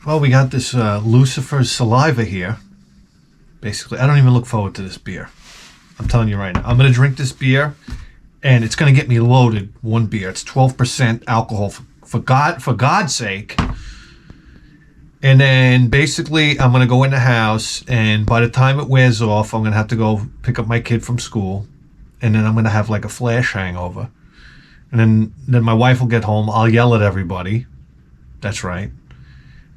Well, we got this Lucifer's Saliva here. Basically, I don't even look forward to this beer. I'm telling you right now. I'm going to drink this beer, and it's going to get me loaded. One beer. It's 12% alcohol, for God's sake. And then, basically, I'm going to go in the house, and by the time it wears off, I'm going to have to go pick up my kid from school. And then I'm going to have, like, a flash hangover. And then my wife will get home. I'll yell at everybody. That's right.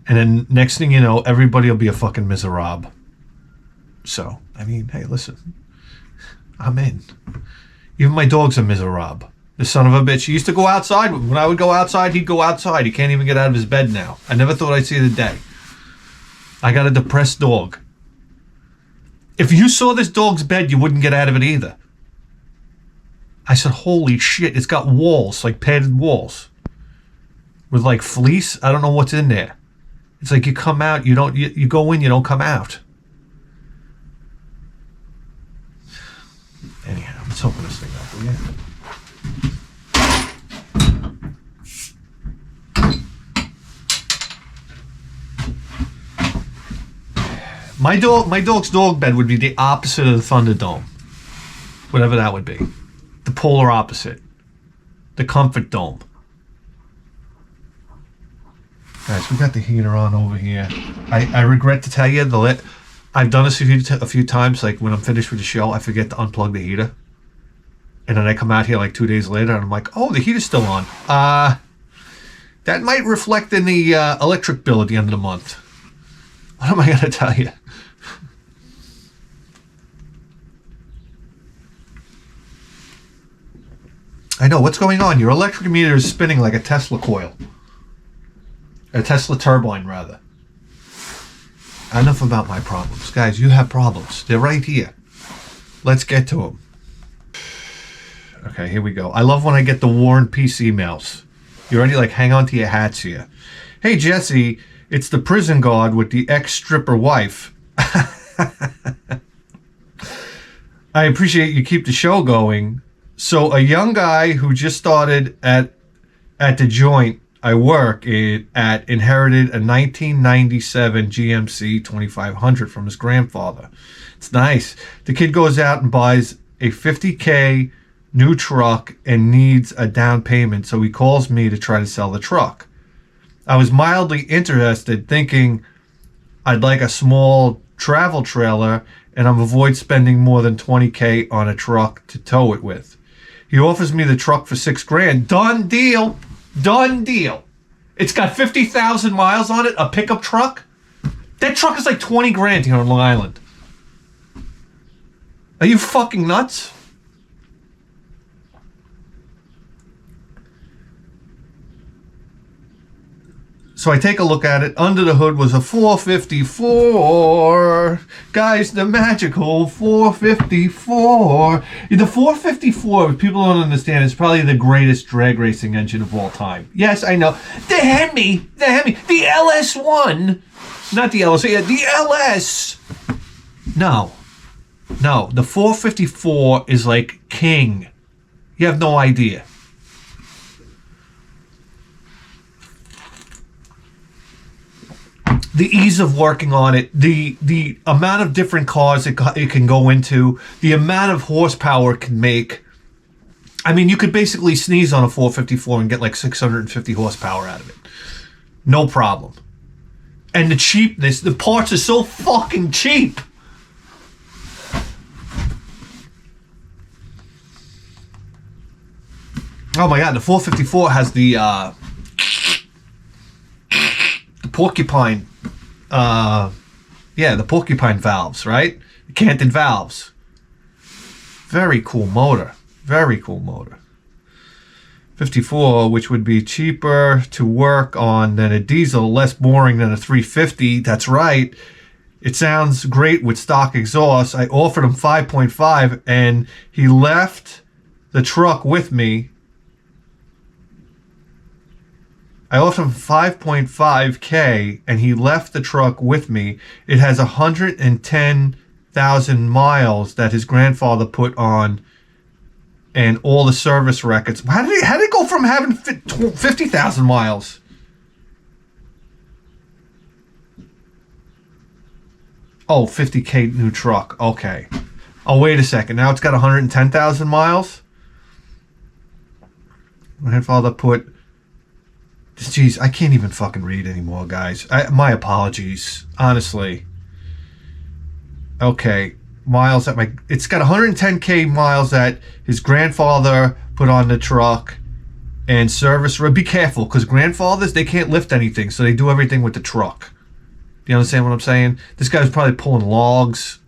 And then next thing you know, everybody will be a fucking miserable. So, I mean, hey, listen. I'm in. Even my dog's a miserable. The son of a bitch. He used to go outside. When I would go outside, he'd go outside. He can't even get out of his bed now. I never thought I'd see the day. I got a depressed dog. If you saw this dog's bed, you wouldn't get out of it either. I said, holy shit, it's got walls, like padded walls. With like fleece. I don't know what's in there. It's like you come out, you go in, you don't come out. Anyhow, let's open this thing up, will you? My dog's dog bed would be the opposite of the Thunderdome. Whatever that would be. The polar opposite. The Comfort Dome. Guys, we got the heater on over here. I regret to tell you, I've done this a few times. Like when I'm finished with the show, I forget to unplug the heater. And then I come out here like 2 days later and I'm like, oh, the heater's still on. That might reflect in the electric bill at the end of the month. What am I going to tell you? I know, what's going on? Your electric meter is spinning like a Tesla coil. A Tesla turbine, rather. Enough about my problems. Guys, you have problems. They're right here. Let's get to them. Okay, here we go. I love when I get the War and Peace emails. You already like hang on to your hats here. Hey, Jesse, it's the prison guard with the ex-stripper wife. I appreciate you keep the show going. So a young guy who just started at the joint I work at inherited a 1997 GMC 2500 from his grandfather. It's nice. The kid goes out and buys a $50K new truck and needs a down payment, so he calls me to try to sell the truck. I was mildly interested, thinking I'd like a small travel trailer and I'm avoid spending more than $20K on a truck to tow it with. He offers me the truck for $6,000. Done deal. Done deal. It's got 50,000 miles on it, a pickup truck. That truck is like $20,000 here on Long Island. Are you fucking nuts? So I take a look at it. Under the hood was a 454. Guys, the magical 454. The 454, if people don't understand, is probably the greatest drag racing engine of all time. Yes, I know. The Hemi, the LS1. Not the LS, yeah, the LS. No, the 454 is like king. You have no idea. The ease of working on it, the amount of different cars it can go into, the amount of horsepower it can make. I mean, you could basically sneeze on a 454 and get like 650 horsepower out of it. No problem. And the cheapness, the parts are so fucking cheap. Oh my God, the 454 has the porcupine. The porcupine valves, right? The canted valves. Very cool motor. Very cool motor. 54, which would be cheaper to work on than a diesel, less boring than a 350. That's right. It sounds great with stock exhaust. I offered him 5.5 and he left the truck with me. I offered him 5.5K and he left the truck with me. It has 110,000 miles that his grandfather put on and all the service records. How did it go from having 50,000 miles? Oh, 50K new truck. Okay. Oh, wait a second. Now it's got 110,000 miles. My grandfather put... Jeez, I can't even fucking read anymore, guys. My apologies. Honestly. Okay. Miles at my... It's got 110K miles that his grandfather put on the truck. And service... Be careful, because grandfathers, they can't lift anything, so they do everything with the truck. Do you understand what I'm saying? This guy's probably pulling logs.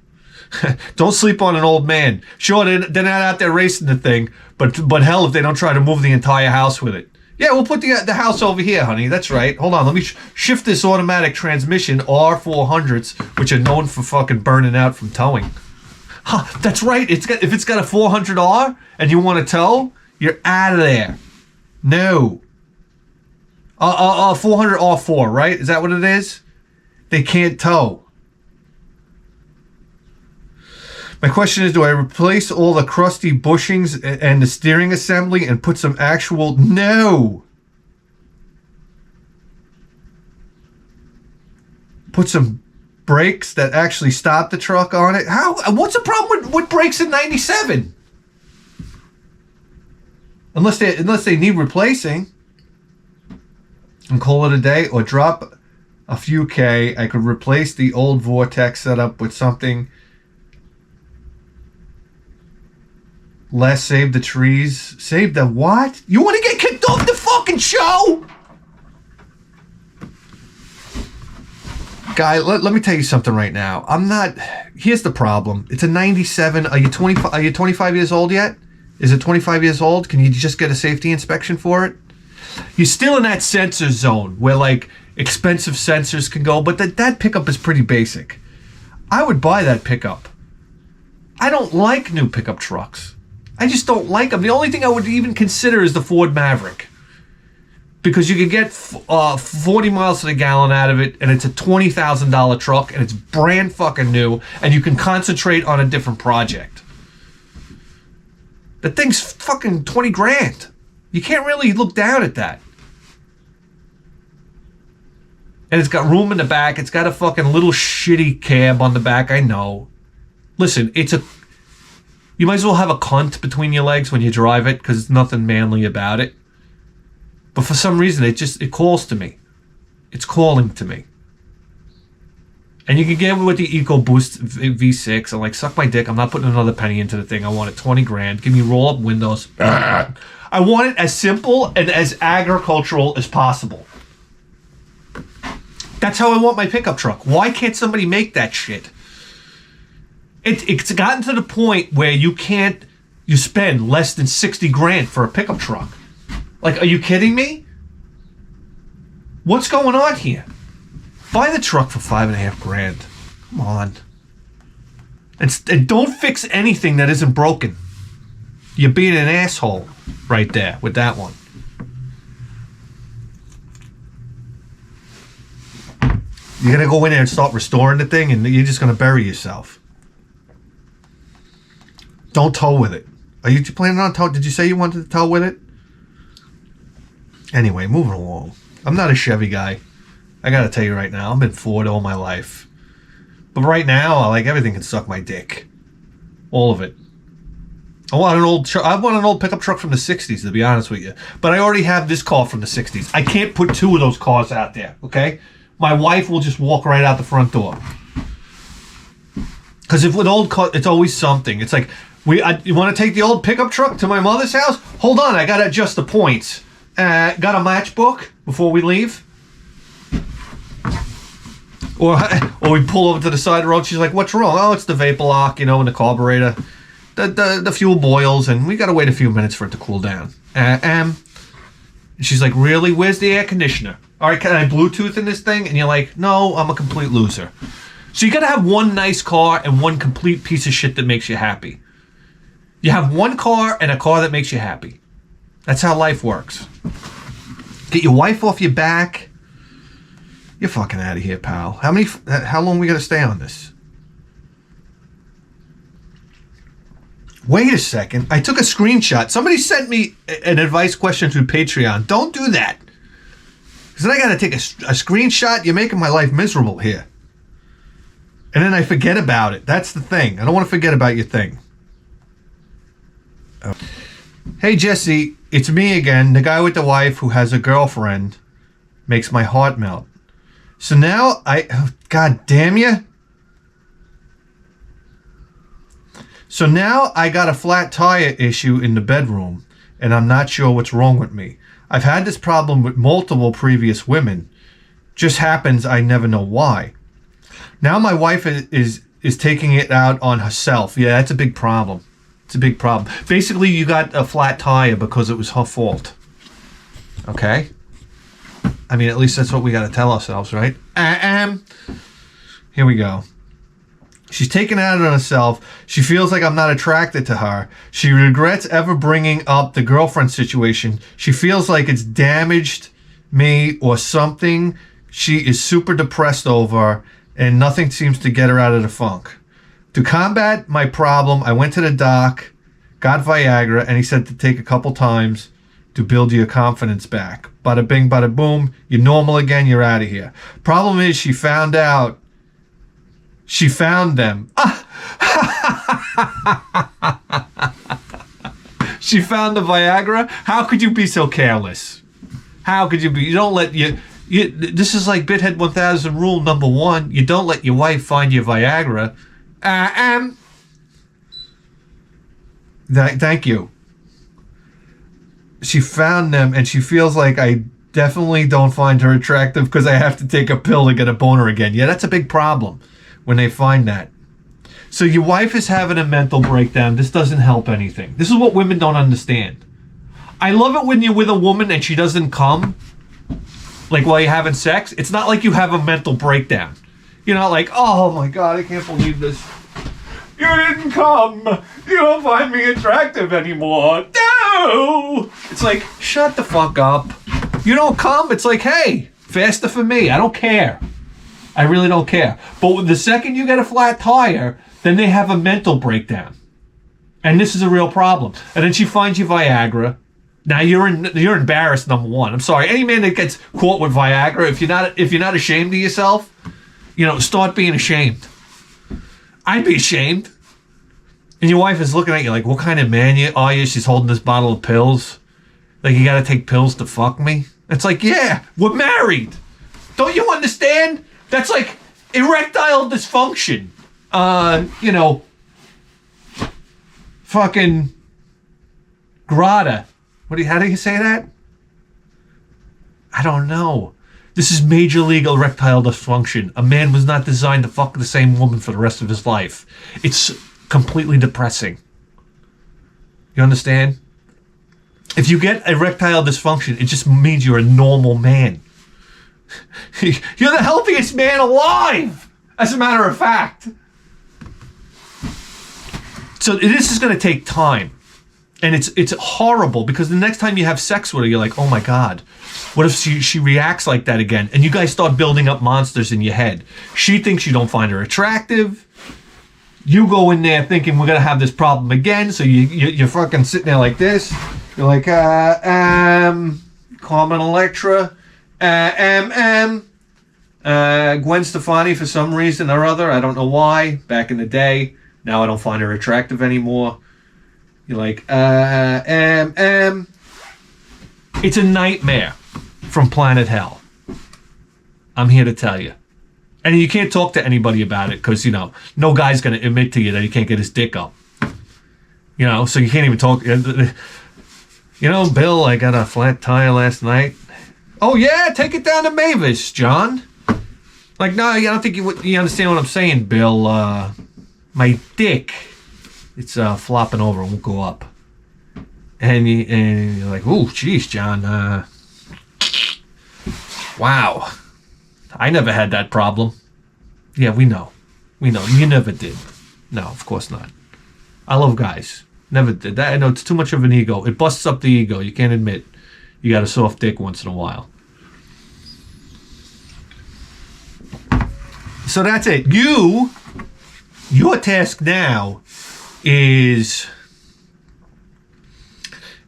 Don't sleep on an old man. Sure, they're not out there racing the thing, but hell if they don't try to move the entire house with it. Yeah, we'll put the house over here, honey. That's right. Hold on, let me shift this automatic transmission, R400s, which are known for fucking burning out from towing. Huh, that's right. If it's got a 400R and you want to tow, you're out of there. No. 400R4, right? Is that what it is? They can't tow. My question is, do I replace all the crusty bushings and the steering assembly and put some actual... No! Put some brakes that actually stop the truck on it? How? What's the problem with brakes in 97? Unless they need replacing. And call it a day, or drop a few K. I could replace the old Vortex setup with something... Less, save the trees. Save the what? You want to get kicked off the fucking show? Guy, let me tell you something right now. I'm not... Here's the problem. It's a 97. Are you 25 years old yet? Is it 25 years old? Can you just get a safety inspection for it? You're still in that sensor zone where, like, expensive sensors can go, but that pickup is pretty basic. I would buy that pickup. I don't like new pickup trucks. I just don't like them. The only thing I would even consider is the Ford Maverick. Because you could get 40 miles to the gallon out of it, and it's a $20,000 truck, and it's brand fucking new, and you can concentrate on a different project. The thing's fucking 20 grand. You can't really look down at that. And it's got room in the back. It's got a fucking little shitty cab on the back, I know. Listen, you might as well have a cunt between your legs when you drive it, because there's nothing manly about it. But for some reason, it calls to me. It's calling to me. And you can get it with the EcoBoost V6 and, like, suck my dick. I'm not putting another penny into the thing. I want it 20 grand. Give me roll-up windows. I want it as simple and as agricultural as possible. That's how I want my pickup truck. Why can't somebody make that shit? It's gotten to the point where you spend less than 60 grand for a pickup truck. Like, are you kidding me? What's going on here? Buy the truck for $5.5 grand. Come on. And don't fix anything that isn't broken. You're being an asshole right there with that one. You're going to go in there and start restoring the thing, and you're just going to bury yourself. Don't tow with it. Are you planning on tow? Did you say you wanted to tow with it? Anyway, moving along. I'm not a Chevy guy. I gotta tell you right now, I've been Ford all my life. But right now, I like everything can suck my dick. All of it. I want an old pickup truck from the 60s, to be honest with you. But I already have this car from the 60s. I can't put two of those cars out there, okay? My wife will just walk right out the front door. Because if with old car, it's always something. It's like, you want to take the old pickup truck to my mother's house? Hold on, I got to adjust the points. Got a matchbook before we leave? Or we pull over to the side of the road. She's like, what's wrong? Oh, it's the vapor lock, and the carburetor. The fuel boils, and we got to wait a few minutes for it to cool down. And she's like, really? Where's the air conditioner? All right, can I Bluetooth in this thing? And you're like, no, I'm a complete loser. So you got to have one nice car and one complete piece of shit that makes you happy. You have one car and a car that makes you happy. That's how life works. Get your wife off your back. You're fucking out of here, pal. How long we got to stay on this? Wait a second. I took a screenshot. Somebody sent me an advice question through Patreon. Don't do that. Because then I got to take a screenshot. You're making my life miserable here. And then I forget about it. That's the thing. I don't want to forget about your thing. Oh. Hey, Jesse, it's me again, the guy with the wife who has a girlfriend. Makes my heart melt. So now God damn you. So now I got a flat tire issue in the bedroom, and I'm not sure what's wrong with me. I've had this problem with multiple previous women. Just happens I never know why. Now my wife is taking it out on herself. Yeah, that's a big problem. It's a big problem. Basically, you got a flat tire because it was her fault. Okay? I mean, at least that's what we got to tell ourselves, right? Here we go. She's taking it out on herself. She feels like I'm not attracted to her. She regrets ever bringing up the girlfriend situation. She feels like it's damaged me or something. She is super depressed over, and nothing seems to get her out of the funk. To combat my problem, I went to the doc, got Viagra, and he said to take a couple times to build your confidence back. Bada bing, bada boom. You're normal again. You're out of here. Problem is, she found out. She found them. She found the Viagra? How could you be so careless? How could you be? You don't let this is like Bithead 1000 rule number 1. You don't let your wife find your Viagra. Thank you. She found them, and she feels like I definitely don't find her attractive because I have to take a pill to get a boner again. Yeah, that's a big problem when they find that. So your wife is having a mental breakdown. This doesn't help anything. This is what women don't understand. I love it when you're with a woman and she doesn't come, like while you're having sex. It's not like you have a mental breakdown. You're not like, oh my God, I can't believe this. You didn't come. You don't find me attractive anymore. No! It's like, shut the fuck up. You don't come. It's like, hey, faster for me. I don't care. I really don't care. But the second you get a flat tire, then they have a mental breakdown. And this is a real problem. And then she finds you Viagra. Now you're embarrassed, number 1. I'm sorry. Any man that gets caught with Viagra, if you're not ashamed of yourself, start being ashamed. I'd be ashamed. And your wife is looking at you like, what kind of man are you? She's holding this bottle of pills. Like, you gotta take pills to fuck me? It's like, yeah, we're married. Don't you understand? That's like erectile dysfunction. Fucking Grata. How do you say that? I don't know. This is major league erectile dysfunction. A man was not designed to fuck the same woman for the rest of his life. It's completely depressing. You understand? If you get erectile dysfunction, it just means you're a normal man. You're the healthiest man alive, as a matter of fact. So this is going to take time. And it's horrible because the next time you have sex with her, you're like, oh my God, what if she reacts like that again? And you guys start building up monsters in your head. She thinks you don't find her attractive. You go in there thinking we're going to have this problem again. So you're fucking sitting there like this. You're like, Carmen Electra, Gwen Stefani for some reason or other. I don't know why. Back in the day. Now I don't find her attractive anymore. You're like, It's a nightmare from planet hell. I'm here to tell you. And you can't talk to anybody about it because, no guy's going to admit to you that he can't get his dick up. So you can't even talk. Bill, I got a flat tire last night. Oh, yeah? Take it down to Mavis, John. Like, no, I don't think you understand what I'm saying, Bill. My dick, it's flopping over. It won't go up. And you're like, oh, geez, John. Wow. I never had that problem. Yeah, we know. You never did. No, of course not. I love guys. Never did that. I know it's too much of an ego. It busts up the ego. You can't admit you got a soft dick once in a while. So that's it. Your task now is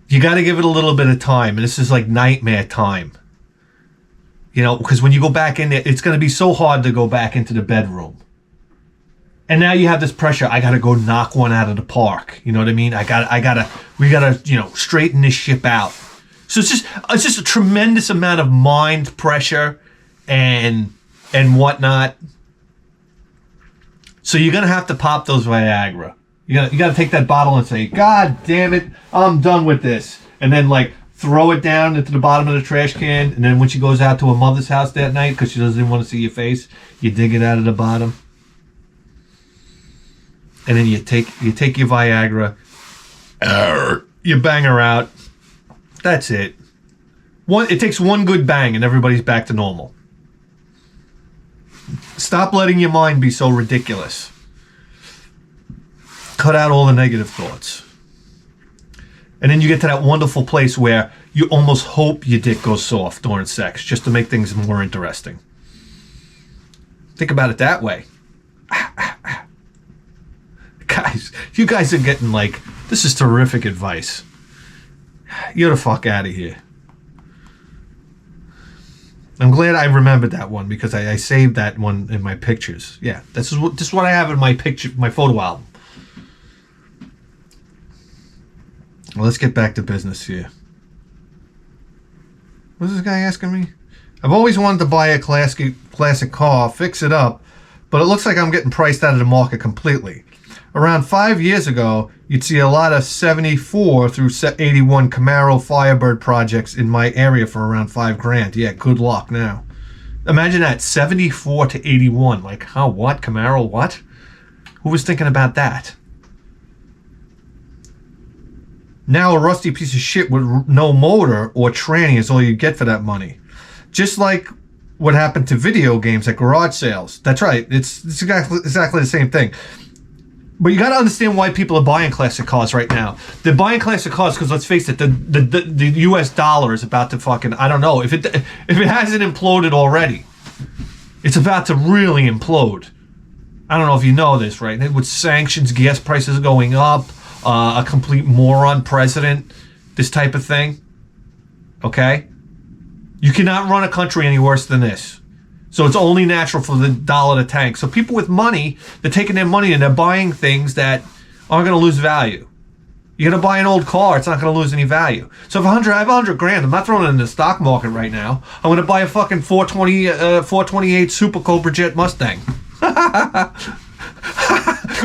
you got to give it a little bit of time. And this is like nightmare time. Because when you go back in there, it's going to be so hard to go back into the bedroom. And now you have this pressure. I gotta go knock one out of the park. You know what I mean? We gotta, straighten this ship out. So it's just a tremendous amount of mind pressure and whatnot. So you're gonna have to pop those Viagra. You gotta take that bottle and say, God damn it, I'm done with this. And then like throw it down into the bottom of the trash can. And then when she goes out to her mother's house that night because she doesn't want to see your face, you dig it out of the bottom. And then you take your Viagra, you bang her out. That's it. It takes one good bang and everybody's back to normal. Stop letting your mind be so ridiculous. Cut out all the negative thoughts. And then you get to that wonderful place where you almost hope your dick goes soft during sex just to make things more interesting. Think about it that way. Guys, you guys are getting like, this is terrific advice. You're the fuck out of here. I'm glad I remembered that one because I saved that one in my pictures. Yeah, this is what I have in my photo album. Well, let's get back to business here. What's this guy asking me? I've always wanted to buy a classic car, fix it up, but it looks like I'm getting priced out of the market completely. Around 5 years ago, you'd see a lot of 74 through 81 Camaro Firebird projects in my area for around $5,000. Yeah, good luck now. Imagine that, 74 to 81. Like, how, what? Camaro, what? Who was thinking about that? Now a rusty piece of shit with no motor or tranny is all you get for that money. Just like what happened to video games at garage sales. That's right. It's exactly the same thing. But you got to understand why people are buying classic cars right now. They're buying classic cars because, let's face it, the U.S. dollar is about to fucking, I don't know, if it hasn't imploded already, it's about to really implode. I don't know if you know this, right? With sanctions, gas prices going up, a complete moron president, this type of thing. Okay? You cannot run a country any worse than this. So it's only natural for the dollar to tank. So people with money, they're taking their money and they're buying things that aren't going to lose value. You're going to buy an old car, it's not going to lose any value. So if I have $100,000, I'm not throwing it in the stock market right now. I'm going to buy a fucking 428 Super Cobra Jet Mustang. I'm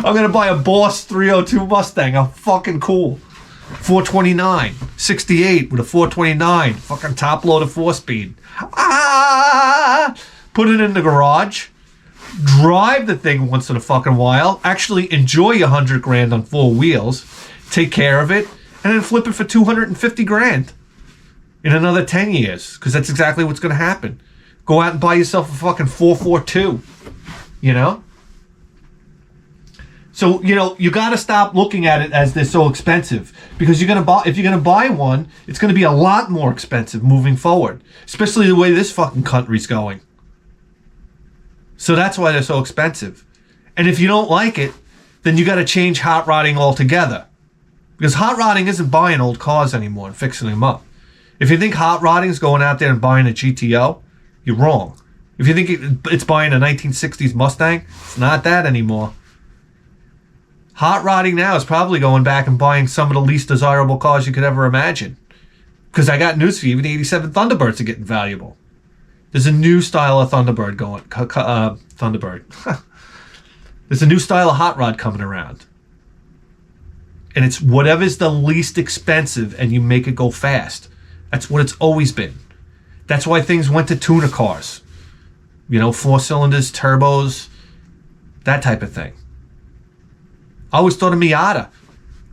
going to buy a Boss 302 Mustang. I'm fucking cool. 429, 68 with a 429, fucking top load of 4-speed. Put it in the garage, drive the thing once in a fucking while, actually enjoy your $100,000 on 4 wheels, take care of it, and then flip it for $250,000 in another 10 years, because that's exactly what's going to happen. Go out and buy yourself a fucking 442, you know? So, you got to stop looking at it as they're so expensive, because if you're going to buy one, it's going to be a lot more expensive moving forward, especially the way this fucking country's going. So that's why they're so expensive. And if you don't like it, then you got to change hot rodding altogether, because hot rodding isn't buying old cars anymore and fixing them up. If you think hot rodding is going out there and buying a GTO, you're wrong. If you think it's buying a 1960s Mustang, it's not that anymore. Hot rodding now is probably going back and buying some of the least desirable cars you could ever imagine. Because I got news for you, even the 87 Thunderbirds are getting valuable. There's a new style of Thunderbird going. Thunderbird. There's a new style of hot rod coming around. And it's whatever's the least expensive and you make it go fast. That's what it's always been. That's why things went to tuner cars. 4 cylinders, turbos, that type of thing. I always thought of Miata.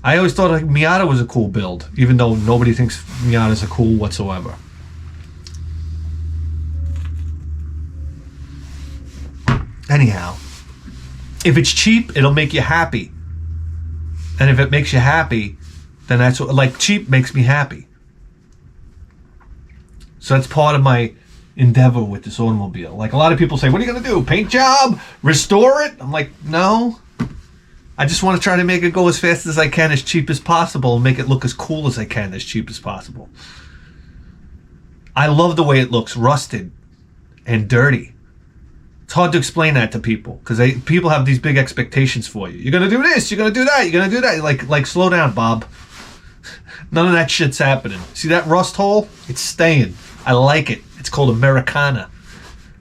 I always thought Miata was a cool build, even though nobody thinks Miatas are cool whatsoever. Anyhow, if it's cheap, it'll make you happy. And if it makes you happy, then that's what, like, cheap makes me happy. So that's part of my endeavor with this automobile. Like, a lot of people say, what are you going to do? Paint job? Restore it? I'm like, no. I just want to try to make it go as fast as I can, as cheap as possible, and make it look as cool as I can, as cheap as possible. I love the way it looks rusted and dirty. It's hard to explain that to people because people have these big expectations for you. You're gonna do this. You're gonna do that. You're gonna do that. Like slow down, Bob. None of that shit's happening. See that rust hole? It's staying. I like it. It's called Americana.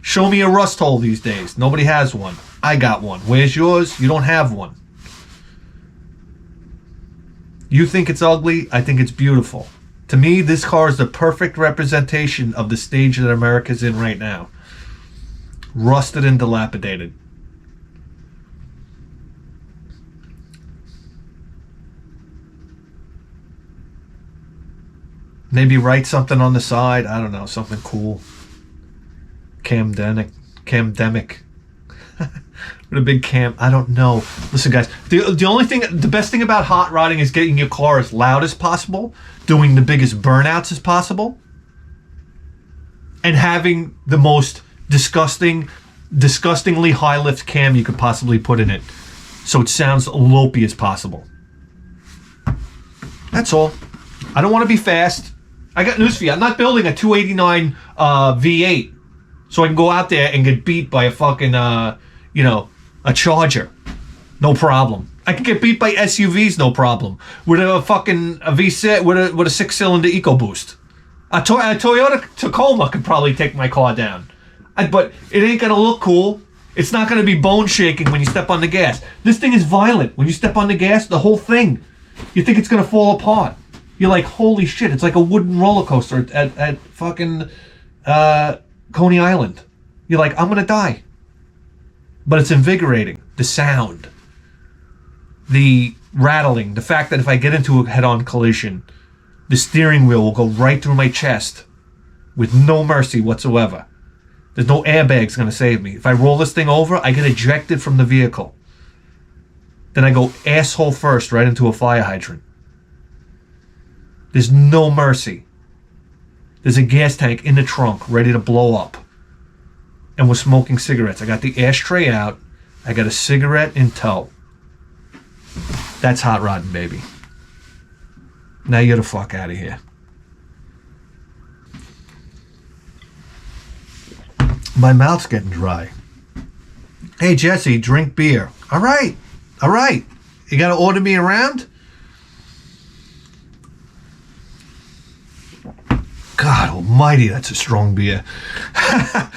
Show me a rust hole these days. Nobody has one. I got one. Where's yours? You don't have one. You think it's ugly? I think it's beautiful. To me, this car is the perfect representation of the stage that America's in right now. Rusted and dilapidated. Maybe write something on the side. I don't know, something cool. Camdemic. With a big cam. I don't know. Listen, guys. The best thing about hot rodding is getting your car as loud as possible, doing the biggest burnouts as possible, and having the most disgustingly high lift cam you could possibly put in it, so it sounds lopey as possible. That's all. I don't want to be fast. I got news for you. I'm not building a 289 V8 so I can go out there and get beat by a fucking a Charger. No problem. I can get beat by SUVs, no problem. With a fucking V6 with a 6-cylinder EcoBoost. A Toyota Tacoma could probably take my car down. But it ain't gonna look cool. It's not gonna be bone shaking when you step on the gas. This thing is violent. When you step on the gas, the whole thing, you think it's gonna fall apart. You're like, holy shit! It's like a wooden roller coaster at fucking Coney Island. You're like, I'm gonna die. But it's invigorating. The sound, the rattling, the fact that if I get into a head-on collision, the steering wheel will go right through my chest with no mercy whatsoever. There's no airbags going to save me. If I roll this thing over, I get ejected from the vehicle. Then I go asshole first right into a fire hydrant. There's no mercy. There's a gas tank in the trunk ready to blow up. And we're smoking cigarettes. I got the ashtray out. I got a cigarette in tow. That's hot rodding, baby. Now you're the fuck out of here. My mouth's getting dry. Hey, Jesse, drink beer. All right. You got to order me around? God almighty, that's a strong beer. I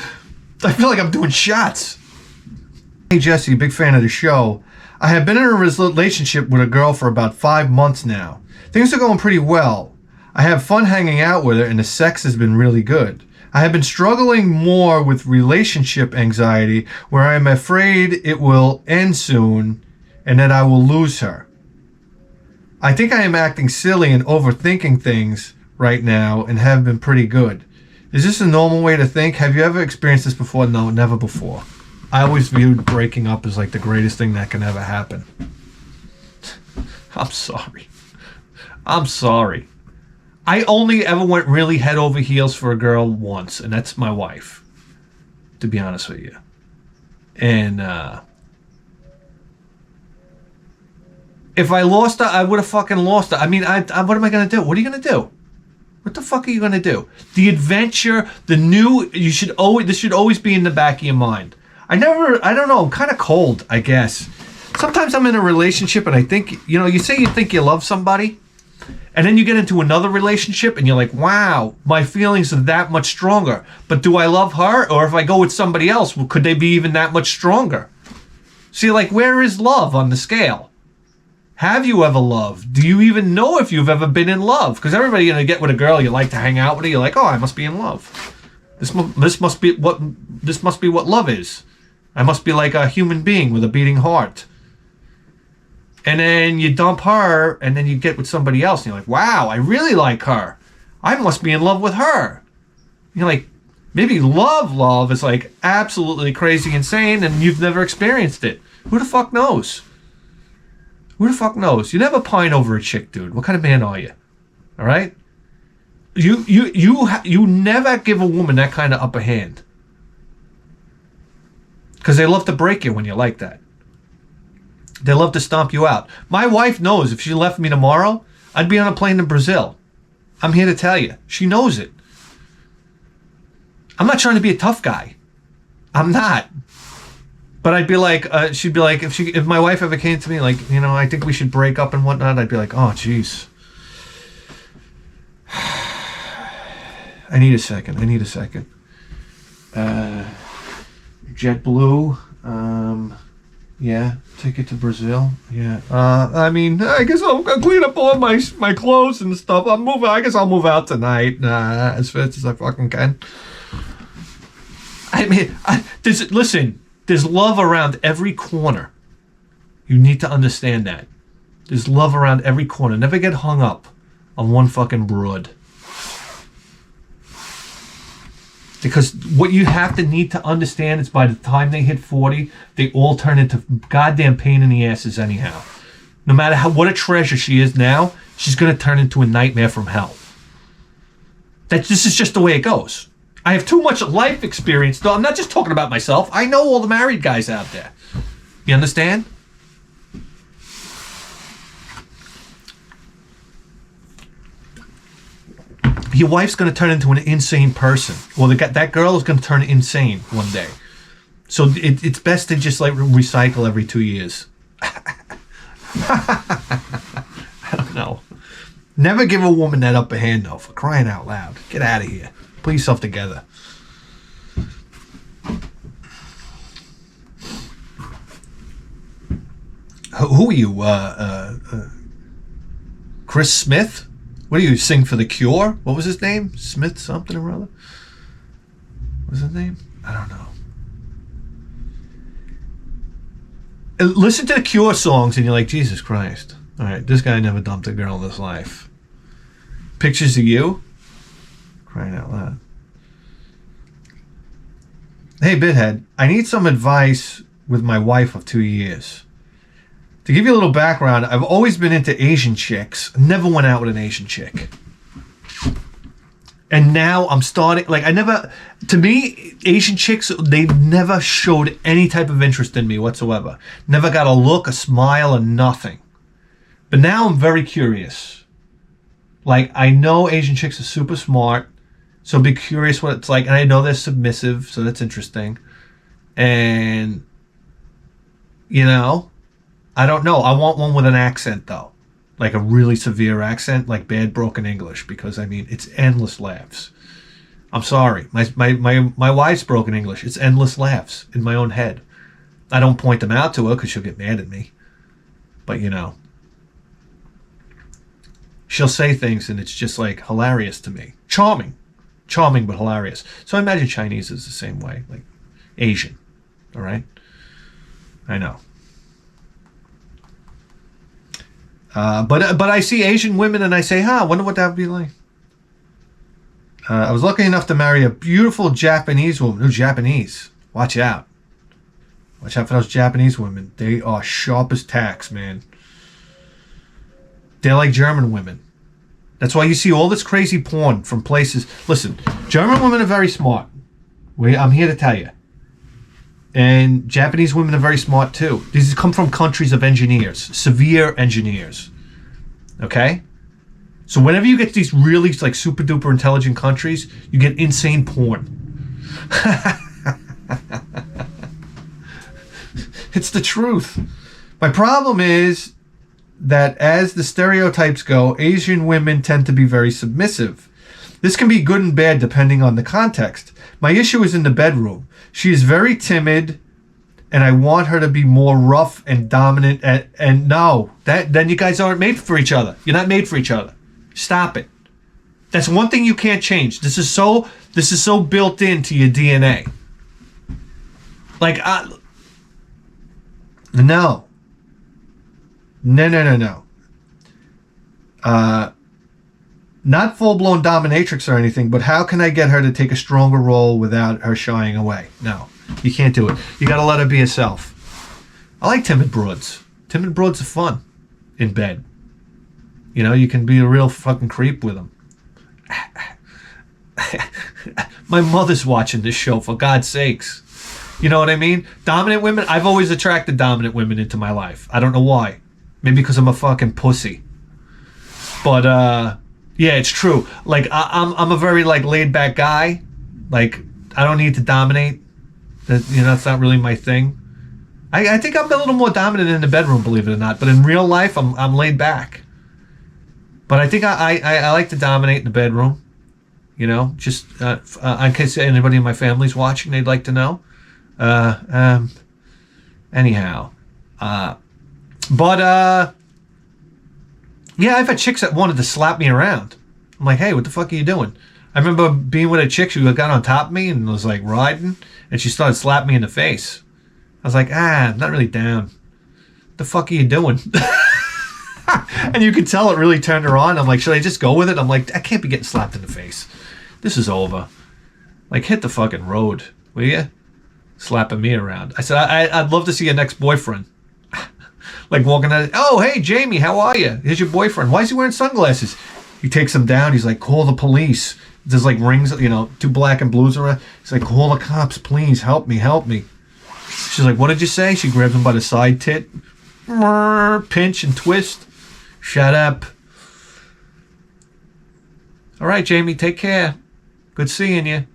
feel like I'm doing shots. Hey, Jesse, big fan of the show. I have been in a relationship with a girl for about 5 months now. Things are going pretty well. I have fun hanging out with her, and the sex has been really good. I have been struggling more with relationship anxiety, where I am afraid it will end soon and that I will lose her. I think I am acting silly and overthinking things right now and have been pretty good. Is this a normal way to think? Have you ever experienced this before? No, never before. I always viewed breaking up as like the greatest thing that can ever happen. I'm sorry. I only ever went really head over heels for a girl once, and that's my wife, to be honest with you. And if I lost her, I would have fucking lost her. I mean, what am I going to do? What are you going to do? What the fuck are you going to do? The adventure, the new, this should always be in the back of your mind. I don't know, I'm kind of cold, I guess. Sometimes I'm in a relationship and I think, you say you think you love somebody, and then you get into another relationship and you're like, wow, my feelings are that much stronger. But do I love her? Or if I go with somebody else, could they be even that much stronger? See, like, where is love on the scale? Have you ever loved? Do you even know if you've ever been in love? Because everybody, get with a girl, you like to hang out with her, you're like, oh, I must be in love. This must be what love is. I must be like a human being with a beating heart. And then you dump her, and then you get with somebody else, and you're like, wow, I really like her. I must be in love with her. You're like, maybe love is like absolutely crazy insane, and you've never experienced it. Who the fuck knows? You never pine over a chick, dude. What kind of man are you? All right? You never give a woman that kind of upper hand. Because they love to break you when you're like that. They love to stomp you out. My wife knows if she left me tomorrow, I'd be on a plane to Brazil. I'm here to tell you. She knows it. I'm not trying to be a tough guy. I'm not. But I'd be like, she'd be like, if my wife ever came to me, like, you know, I think we should break up and whatnot, I'd be like, oh, jeez. I need a second. JetBlue, yeah, ticket to Brazil, yeah. I mean, I guess I'll clean up all my clothes and stuff. I guess I'll move out tonight, as fast as I fucking can. I mean, listen, there's love around every corner. You need to understand that. There's love around every corner. Never get hung up on one fucking broad. Because what you have to need to understand is by the time they hit 40, they all turn into goddamn pain in the asses anyhow. No matter what a treasure she is now, she's going to turn into a nightmare from hell. This is just the way it goes. I have too much life experience, though. I'm not just talking about myself. I know all the married guys out there. You understand? Your wife's going to turn into an insane person. Well, that girl is going to turn insane one day. So it's best to just like recycle every 2 years. I don't know. Never give a woman that upper hand, though, for crying out loud. Get out of here. Put yourself together. Who are you? Chris Smith? What do you sing for The Cure? What was his name? Smith something or other? What was his name? I don't know. Listen to The Cure songs and you're like, Jesus Christ. All right, this guy never dumped a girl in his life. Pictures of You? Crying out loud. Hey, Bithead, I need some advice with my wife of 2 years. To give you a little background, I've always been into Asian chicks. Never went out with an Asian chick. And now I'm starting, to me, Asian chicks, they never showed any type of interest in me whatsoever. Never got a look, a smile, or nothing. But now I'm very curious. Like, I know Asian chicks are super smart, so be curious what it's like. And I know they're submissive, so that's interesting. And, you know, I don't know. I want one with an accent, though. Like a really severe accent, like bad broken English, because, I mean, it's endless laughs. I'm sorry. My wife's broken English. It's endless laughs in my own head. I don't point them out to her because she'll get mad at me. But, you know, she'll say things and it's just, like, hilarious to me. Charming, but hilarious. So I imagine Chinese is the same way, like Asian, all right? I know. But I see Asian women and I say, I wonder what that would be like. I was lucky enough to marry a beautiful Japanese woman. Who's Japanese? Watch out. Watch out for those Japanese women. They are sharp as tacks, man. They're like German women. That's why you see all this crazy porn from places. Listen, German women are very smart. I'm here to tell you. And Japanese women are very smart too. These come from countries of engineers, severe engineers. Okay? So whenever you get these really like super duper intelligent countries, you get insane porn. It's the truth. My problem is that as the stereotypes go, Asian women tend to be very submissive. This can be good and bad depending on the context. My issue is in the bedroom. She is very timid, and I want her to be more rough and dominant. And no, then you guys aren't made for each other. You're not made for each other. Stop it. That's one thing you can't change. This is so built into your DNA. Like, no. Not full-blown dominatrix or anything, but how can I get her to take a stronger role without her shying away? No, you can't do it. You got to let her be herself. I like timid broads. Timid broads are fun in bed. You know, you can be a real fucking creep with them. My mother's watching this show, for God's sakes. You know what I mean? Dominant women, I've always attracted dominant women into my life. I don't know why. Maybe because I'm a fucking pussy. But, yeah, it's true. Like, I'm a very, like, laid-back guy. Like, I don't need to dominate. That's not really my thing. I think I'm a little more dominant in the bedroom, believe it or not. But in real life, I'm laid back. But I think I like to dominate in the bedroom. You know, just in case anybody in my family's watching, they'd like to know. Anyhow. Yeah, I've had chicks that wanted to slap me around. I'm like, hey, what the fuck are you doing? I remember being with a chick, she got on top of me and was like riding, and she started slapping me in the face. I was like, I'm not really down. What the fuck are you doing? And you could tell it really turned her on. I'm like, should I just go with it? I'm like, I can't be getting slapped in the face. This is over. Like, hit the fucking road, will you? Slapping me around. I said, I'd love to see your next boyfriend. Like walking out, oh, hey, Jamie, how are you? Here's your boyfriend. Why is he wearing sunglasses? He takes them down. He's like, call the police. There's like rings, 2 black and blues around. He's like, call the cops, please. Help me, help me. She's like, what did you say? She grabs him by the side tit. Pinch and twist. Shut up. All right, Jamie, take care. Good seeing you.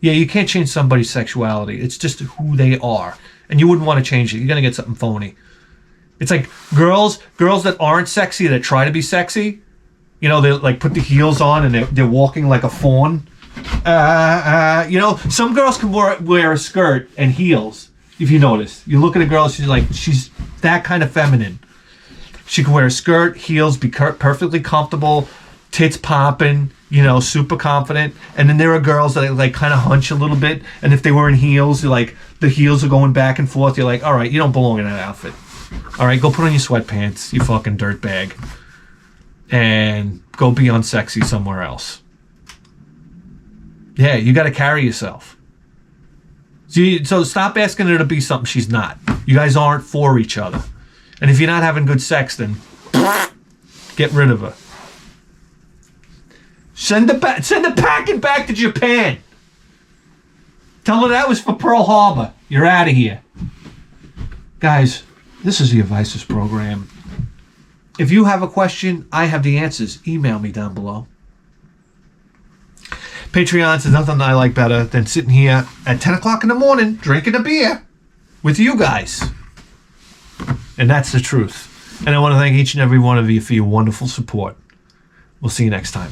Yeah, you can't change somebody's sexuality. It's just who they are. And you wouldn't want to change it. You're going to get something phony. It's like girls that aren't sexy, that try to be sexy. They like put the heels on and they're walking like a fawn. Some girls can wear a skirt and heels. If you notice, you look at a girl, she's that kind of feminine. She can wear a skirt, heels, be perfectly comfortable, tits popping, super confident. And then there are girls that like kind of hunch a little bit. And if they were in heels, you're like the heels are going back and forth. You're like, all right, you don't belong in that outfit. All right, go put on your sweatpants, you fucking dirtbag, and go be unsexy somewhere else. Yeah, you got to carry yourself. So stop asking her to be something she's not. You guys aren't for each other. And if you're not having good sex, then get rid of her. Send the packet back to Japan. Tell her that was for Pearl Harbor. You're out of here. Guys, this is the Advices program. If you have a question, I have the answers. Email me down below. Patreon, there's nothing I like better than sitting here at 10 o'clock in the morning drinking a beer with you guys. And that's the truth. And I want to thank each and every one of you for your wonderful support. We'll see you next time.